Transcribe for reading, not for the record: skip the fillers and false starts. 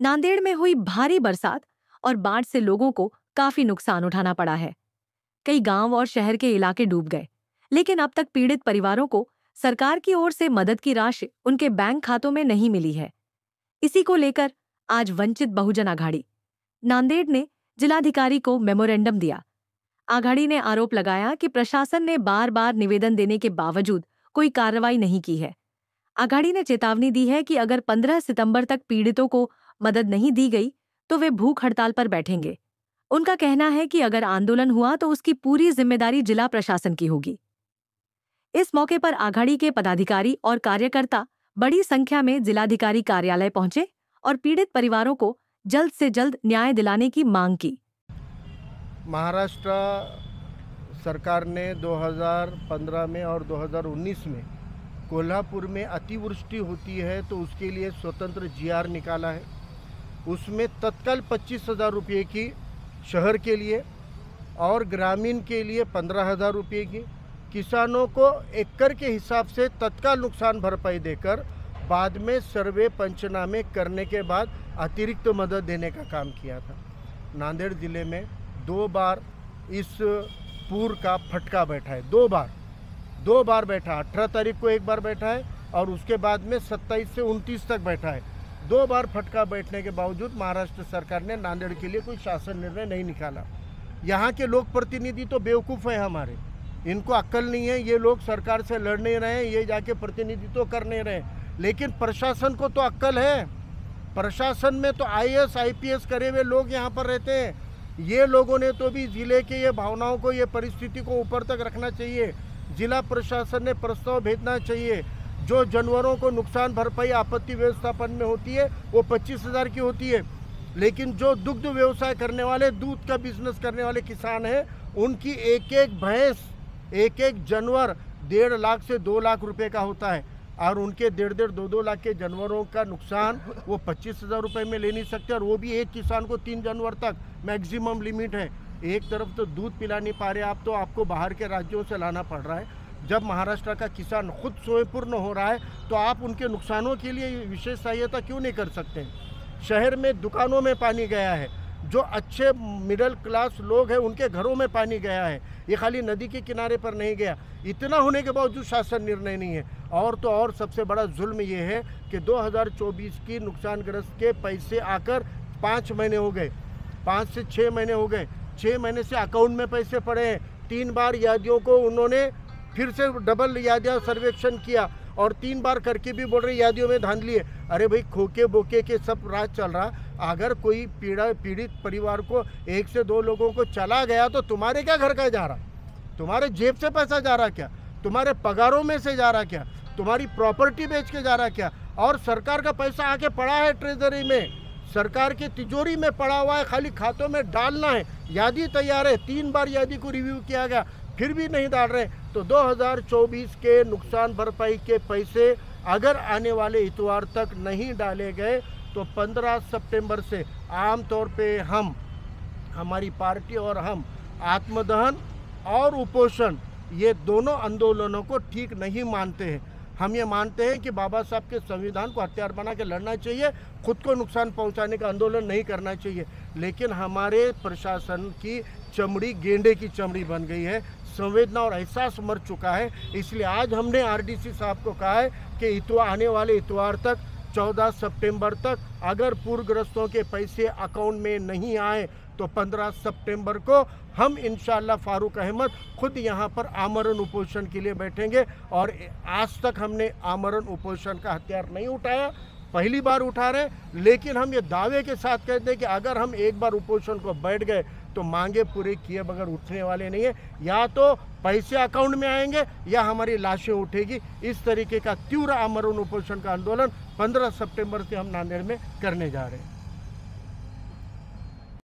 नांदेड़ में हुई भारी बरसात और बाढ़ से लोगों को काफी नुकसान उठाना पड़ा है। कई गांव और शहर के इलाके डूब गए, लेकिन अब तक पीड़ित परिवारों को सरकार की ओर से मदद की राशि उनके बैंक खातों में नहीं मिली है। इसी को लेकर आज वंचित बहुजन आघाड़ी नांदेड़ ने जिलाधिकारी को मेमोरेंडम दिया। आघाड़ी ने आरोप लगाया कि प्रशासन ने बार बार निवेदन देने के बावजूद कोई कार्रवाई नहीं की है। आघाड़ी ने चेतावनी दी है कि अगर 15 सितंबर तक पीड़ितों को मदद नहीं दी गई तो वे भूख हड़ताल पर बैठेंगे। उनका कहना है कि अगर आंदोलन हुआ तो उसकी पूरी जिम्मेदारी जिला प्रशासन की होगी। इस मौके पर आघाड़ी के पदाधिकारी और कार्यकर्ता बड़ी संख्या में जिलाधिकारी कार्यालय पहुंचे और पीड़ित परिवारों को जल्द से जल्द न्याय दिलाने की मांग की। महाराष्ट्र सरकार ने 2015 में और 2019 में कोल्हापुर में अतिवृष्टि होती है तो उसके लिए स्वतंत्र जीआर निकाला है। उसमें तत्काल 25,000 रुपये की शहर के लिए और ग्रामीण के लिए 15,000 रुपये की, किसानों को एकड़ के हिसाब से तत्काल नुकसान भरपाई देकर बाद में सर्वे पंचनामे करने के बाद अतिरिक्त मदद देने का काम किया था। नांदेड़ ज़िले में 2 बार इस पूर का फटका बैठा है। 2 बार बैठा। 18 तारीख को एक बार बैठा है और उसके बाद में 27 से 29 तक बैठा है। 2 बार फटका बैठने के बावजूद महाराष्ट्र सरकार ने नांदेड़ के लिए कोई शासन निर्णय नहीं निकाला। यहाँ के लोक प्रतिनिधि तो बेवकूफ़ है हमारे, इनको अक्ल नहीं है। ये लोग सरकार से लड़ नहीं रहे हैं, ये जाके प्रतिनिधित्व कर नहीं रहे, लेकिन प्रशासन को तो अक्ल है। प्रशासन में तो IAS IPS करे हुए लोग यहाँ पर रहते हैं। ये लोगों ने तो भी ज़िले के ये भावनाओं को, ये परिस्थिति को ऊपर तक रखना चाहिए। जिला प्रशासन ने प्रस्ताव भेजना चाहिए। जो जानवरों को नुकसान भरपाई आपत्ति व्यवस्थापन में होती है वो 25,000 की होती है, लेकिन जो दुग्ध व्यवसाय करने वाले, दूध का बिजनेस करने वाले किसान हैं, उनकी एक एक भैंस, एक एक जानवर 1.5 लाख से 2 लाख रुपए का होता है और उनके 1.5 2 लाख के जानवरों का नुकसान वो 25,000 रुपये में ले नहीं सकते। और वो भी एक किसान को 3 जानवर तक मैक्सिमम लिमिट है। एक तरफ तो दूध पिला नहीं पा रहे आप, तो आपको बाहर के राज्यों से लाना पड़ रहा है। जब महाराष्ट्र का किसान खुद स्वयंपूर्ण हो रहा है तो आप उनके नुकसानों के लिए विशेष सहायता क्यों नहीं कर सकते? शहर में दुकानों में पानी गया है, जो अच्छे मिडिल क्लास लोग हैं उनके घरों में पानी गया है। ये खाली नदी के किनारे पर नहीं गया। इतना होने के बावजूद शासन निर्णय नहीं है। और तो और सबसे बड़ा जुल्म ये है कि 2024 की नुकसानग्रस्त के पैसे आकर 5 महीने हो गए, 5 से 6 महीने हो गए। 6 महीने से अकाउंट में पैसे पड़े हैं। 3 बार यादियों को उन्होंने फिर से डबल यादियाँ सर्वेक्षण किया और 3 बार करके भी बोल रहे यादियों में धांधली है। अरे भाई, खोके बोके के सब राज चल रहा। अगर कोई पीड़ित परिवार को 1 से 2 लोगों को चला गया तो तुम्हारे क्या घर का जा रहा? तुम्हारे जेब से पैसा जा रहा क्या? तुम्हारे पगारों में से जा रहा क्या? तुम्हारी प्रॉपर्टी बेच के जा रहा क्या? और सरकार का पैसा आके पड़ा है ट्रेजरी में, सरकार की तिजोरी में पड़ा हुआ है, खाली खातों में डालना है। यादी तैयार है, 3 बार यादी को रिव्यू किया गया, फिर भी नहीं डाल रहे। तो 2024 के नुकसान भरपाई के पैसे अगर आने वाले इतवार तक नहीं डाले गए तो 15 सितंबर से आम तौर पे हमारी पार्टी और हम आत्मदहन और उपोषण, ये दोनों आंदोलनों को ठीक नहीं मानते हैं। हम ये मानते हैं कि बाबा साहब के संविधान को हथियार बना के लड़ना चाहिए, खुद को नुकसान पहुंचाने का आंदोलन नहीं करना चाहिए। लेकिन हमारे प्रशासन की चमड़ी गेंडे की चमड़ी बन गई है, संवेदना और एहसास मर चुका है। इसलिए आज हमने RDC साहब को कहा है कि आने वाले इतवार तक 14 सितंबर तक अगर पूरग्रस्तों के पैसे अकाउंट में नहीं आए तो 15 सितंबर को हम इंशाअल्लाह फारूक अहमद खुद यहाँ पर आमरण उपोषण के लिए बैठेंगे। और आज तक हमने आमरण उपोषण का हथियार नहीं उठाया, पहली बार उठा रहे हैं। लेकिन हम ये दावे के साथ कहते हैं कि अगर हम एक बार उपोषण को बैठ गए तो मांगे पूरे किए बगैर उठने वाले नहीं है। या तो पैसे अकाउंट में आएंगे या हमारी लाशें उठेगी। इस तरीके का तीव्र आमरण उपोषण का आंदोलन 15 सितंबर से हम नांदेड़ में करने जा रहे हैं।